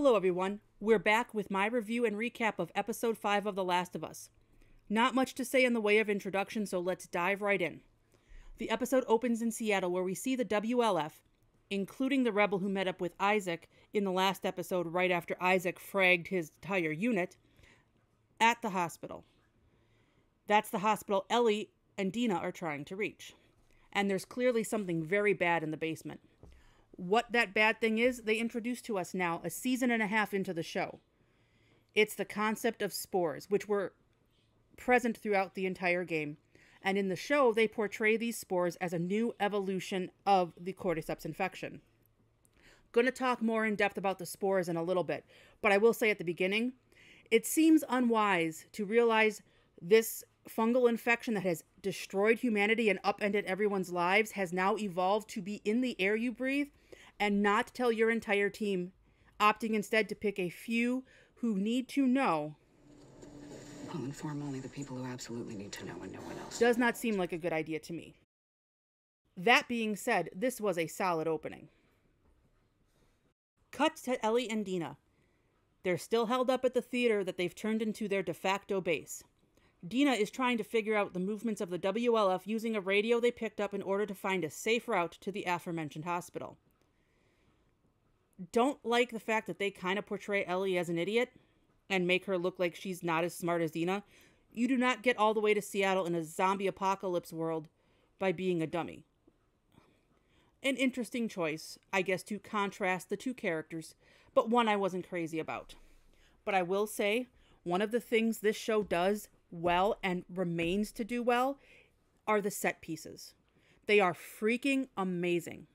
Hello everyone, we're back with my review and recap of episode 5 of The Last of Us. Not much to say in the way of introduction, so let's dive right in. The episode opens in Seattle where we see the WLF, including the rebel who met up with Isaac in the last episode right after Isaac fragged his entire unit, at the hospital. That's the hospital Ellie and Dina are trying to reach. And there's clearly something very bad in the basement. What that bad thing is, they introduce to us now a season and a half into the show. It's the concept of spores, which were present throughout the entire game. And in the show, they portray these spores as a new evolution of the cordyceps infection. Going to talk more in depth about the spores in a little bit, but I will say at the beginning, it seems unwise to realize this fungal infection that has destroyed humanity and upended everyone's lives has now evolved to be in the air you breathe and not tell your entire team, opting instead to pick a few who need to know. I'll inform only the people who absolutely need to know and no one else. Does not seem like a good idea to me. That being said, this was a solid opening. Cut to Ellie and Dina. They're still held up at the theater that they've turned into their de facto base. Dina is trying to figure out the movements of the WLF using a radio they picked up in order to find a safe route to the aforementioned hospital. Don't like the fact that they kind of portray Ellie as an idiot and make her look like she's not as smart as Dina. You do not get all the way to Seattle in a zombie apocalypse world by being a dummy. An interesting choice, I guess, to contrast the two characters, but one I wasn't crazy about. But I will say, one of the things this show does well and remains to do well are the set pieces. They are freaking amazing.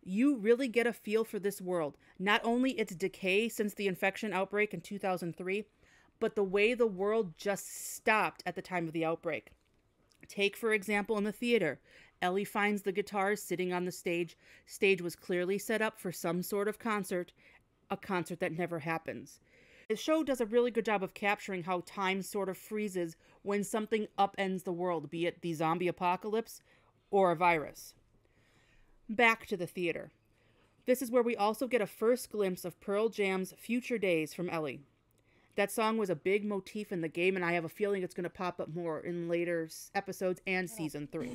You really get a feel for this world, not only its decay since the infection outbreak in 2003, but the way the world just stopped at the time of the outbreak. Take, for example, in the theater, Ellie finds the guitars sitting on the stage. Stage was clearly set up for some sort of concert, a concert that never happens. The show does a really good job of capturing how time sort of freezes when something upends the world, be it the zombie apocalypse or a virus. Back to the theater. This is where we also get a first glimpse of Pearl Jam's Future Days from Ellie. That song was a big motif in the game, and I have a feeling it's going to pop up more in later episodes and Season 3.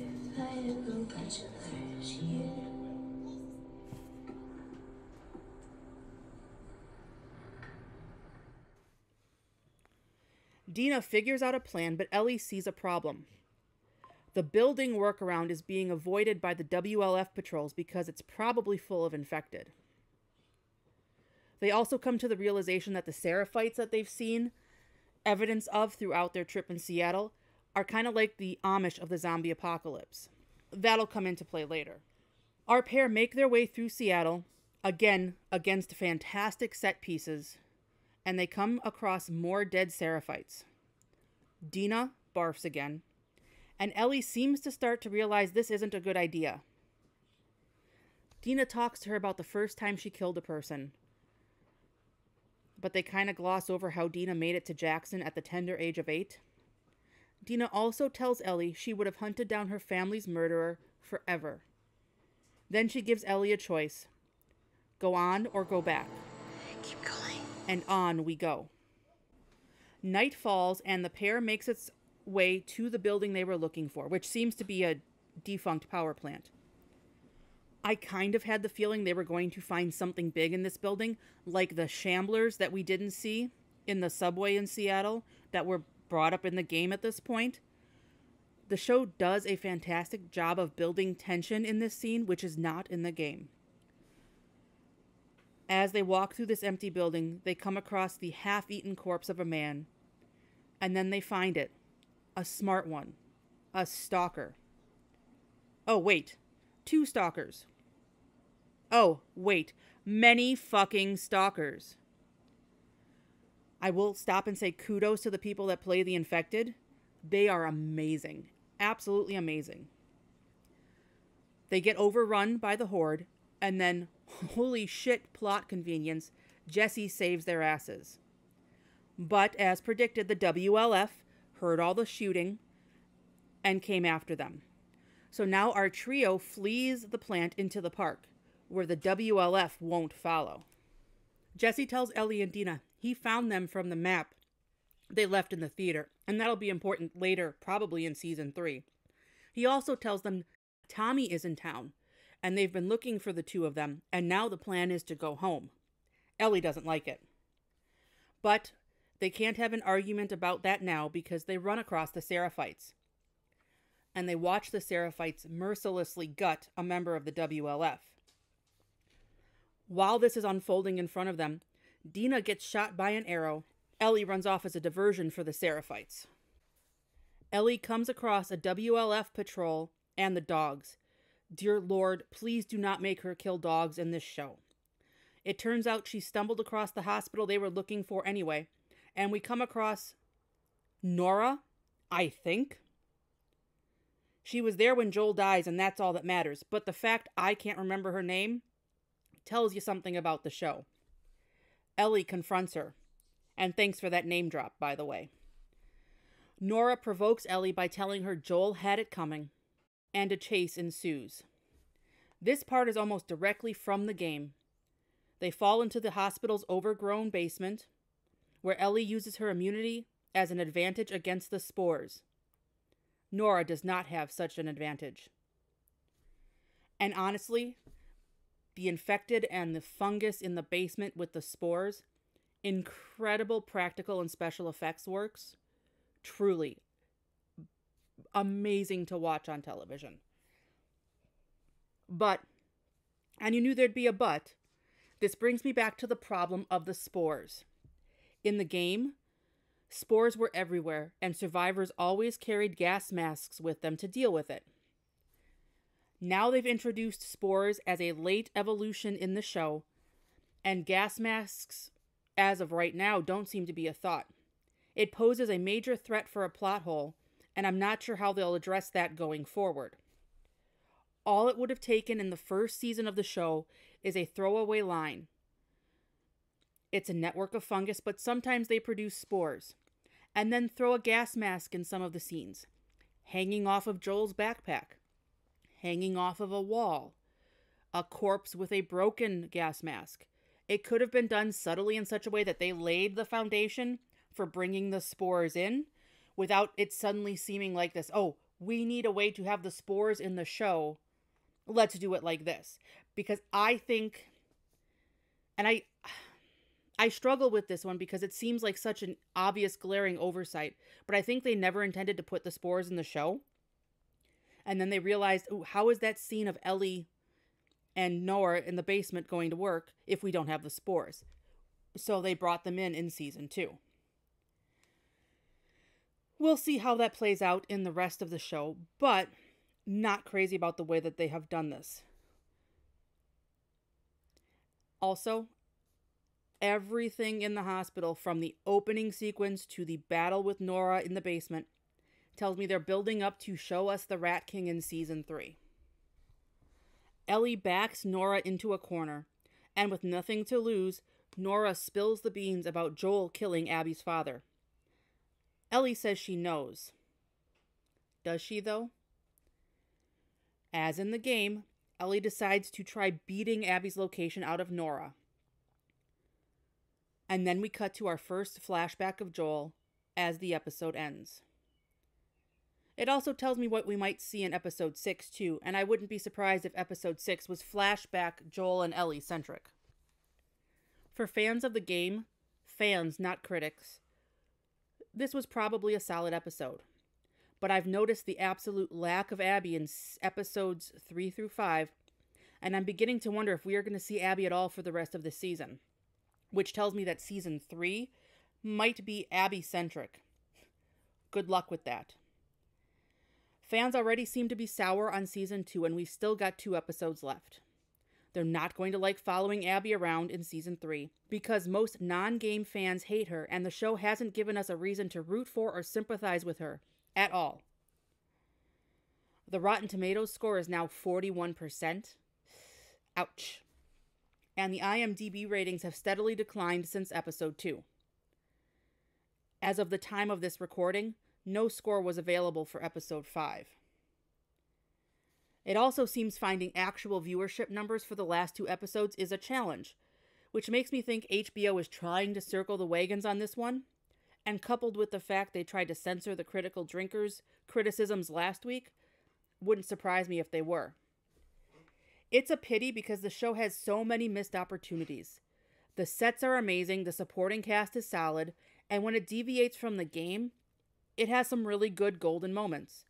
Dina figures out a plan, but Ellie sees a problem. The building workaround is being avoided by the WLF patrols because it's probably full of infected. They also come to the realization that the Seraphites that they've seen evidence of throughout their trip in Seattle are kind of like the Amish of the zombie apocalypse. That'll come into play later. Our pair make their way through Seattle, again against fantastic set pieces, and they come across more dead Seraphites. Dina barfs again, and Ellie seems to start to realize this isn't a good idea. Dina talks to her about the first time she killed a person, but they kind of gloss over how Dina made it to Jackson at the tender age of 8. Dina also tells Ellie she would have hunted down her family's murderer forever. Then she gives Ellie a choice. Go on or go back. Keep going. And on we go. Night falls and the pair makes its way to the building they were looking for, which seems to be a defunct power plant. I kind of had the feeling they were going to find something big in this building, like the shamblers that we didn't see in the subway in Seattle that were brought up in the game at this point. The show does a fantastic job of building tension in this scene, which is not in the game. As they walk through this empty building, they come across the half-eaten corpse of a man, and then they find it. A smart one. A stalker. Oh, wait. 2 stalkers. Oh, wait. Many fucking stalkers. I will stop and say kudos to the people that play the infected. They are amazing. Absolutely amazing. They get overrun by the horde, and then, holy shit, plot convenience, Jesse saves their asses. But, as predicted, the WLF heard all the shooting and came after them. So now our trio flees the plant into the park, where the WLF won't follow. Jesse tells Ellie and Dina he found them from the map they left in the theater, and that'll be important later, probably in season 3. He also tells them Tommy is in town, and they've been looking for the two of them, and now the plan is to go home. Ellie doesn't like it. But they can't have an argument about that now because they run across the Seraphites. And they watch the Seraphites mercilessly gut a member of the WLF. While this is unfolding in front of them, Dina gets shot by an arrow. Ellie runs off as a diversion for the Seraphites. Ellie comes across a WLF patrol and the dogs. Dear Lord, please do not make her kill dogs in this show. It turns out she stumbled across the hospital they were looking for anyway, and we come across Nora, I think. She was there when Joel dies, and that's all that matters, but the fact I can't remember her name tells you something about the show. Ellie confronts her, and thanks for that name drop, by the way. Nora provokes Ellie by telling her Joel had it coming, and a chase ensues. This part is almost directly from the game. They fall into the hospital's overgrown basement, where Ellie uses her immunity as an advantage against the Spores. Nora does not have such an advantage. And honestly, the infected and the fungus in the basement with the Spores, incredible practical and special effects works. Truly amazing to watch on television. But, and you knew there'd be a but, this brings me back to the problem of the Spores. In the game, Spores were everywhere, and survivors always carried gas masks with them to deal with it. Now they've introduced Spores as a late evolution in the show, and gas masks, as of right now, don't seem to be a thought. It poses a major threat for a plot hole, and I'm not sure how they'll address that going forward. All it would have taken in the first season of the show is a throwaway line. It's a network of fungus, but sometimes they produce spores. And then throw a gas mask in some of the scenes. Hanging off of Joel's backpack. Hanging off of a wall. A corpse with a broken gas mask. It could have been done subtly in such a way that they laid the foundation for bringing the spores in, without it suddenly seeming like this, oh, we need a way to have the spores in the show. Let's do it like this. Because I think, and I struggle with this one because it seems like such an obvious glaring oversight, but I think they never intended to put the spores in the show. And then they realized, oh, how is that scene of Ellie and Nora in the basement going to work if we don't have the spores? So they brought them in season 2. We'll see how that plays out in the rest of the show, but not crazy about the way that they have done this. Also, everything in the hospital, from the opening sequence to the battle with Nora in the basement, tells me they're building up to show us the Rat King in season 3. Ellie backs Nora into a corner, and with nothing to lose, Nora spills the beans about Joel killing Abby's father. Ellie says she knows. Does she, though? As in the game, Ellie decides to try beating Abby's location out of Nora. And then we cut to our first flashback of Joel as the episode ends. It also tells me what we might see in episode 6 too, and I wouldn't be surprised if episode 6 was flashback Joel and Ellie centric. For fans of the game, fans, not critics, this was probably a solid episode. But I've noticed the absolute lack of Abby in episodes 3 through 5, and I'm beginning to wonder if we are going to see Abby at all for the rest of the season. Which tells me that season 3 might be Abby-centric. Good luck with that. Fans already seem to be sour on season 2, and we've still got 2 episodes left. They're not going to like following Abby around in season 3, because most non-game fans hate her, and the show hasn't given us a reason to root for or sympathize with her at all. The Rotten Tomatoes score is now 41%. Ouch. And the IMDb ratings have steadily declined since episode 2. As of the time of this recording, no score was available for episode 5. It also seems finding actual viewership numbers for the last 2 episodes is a challenge, which makes me think HBO is trying to circle the wagons on this one, and coupled with the fact they tried to censor the critical drinkers' criticisms last week, wouldn't surprise me if they were. It's a pity because the show has so many missed opportunities. The sets are amazing, the supporting cast is solid, and when it deviates from the game, it has some really good golden moments.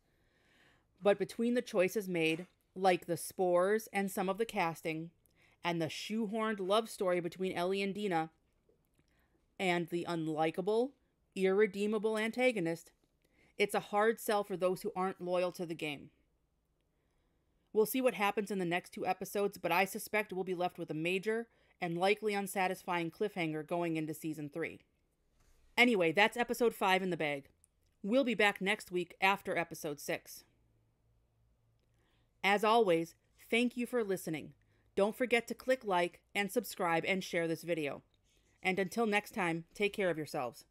But between the choices made, like the Spores and some of the casting, and the shoehorned love story between Ellie and Dina, and the unlikable, irredeemable antagonist, it's a hard sell for those who aren't loyal to the game. We'll see what happens in the next 2 episodes, but I suspect we'll be left with a major and likely unsatisfying cliffhanger going into season 3. Anyway, that's episode 5 in the bag. We'll be back next week after episode 6. As always, thank you for listening. Don't forget to click like and subscribe and share this video. And until next time, take care of yourselves.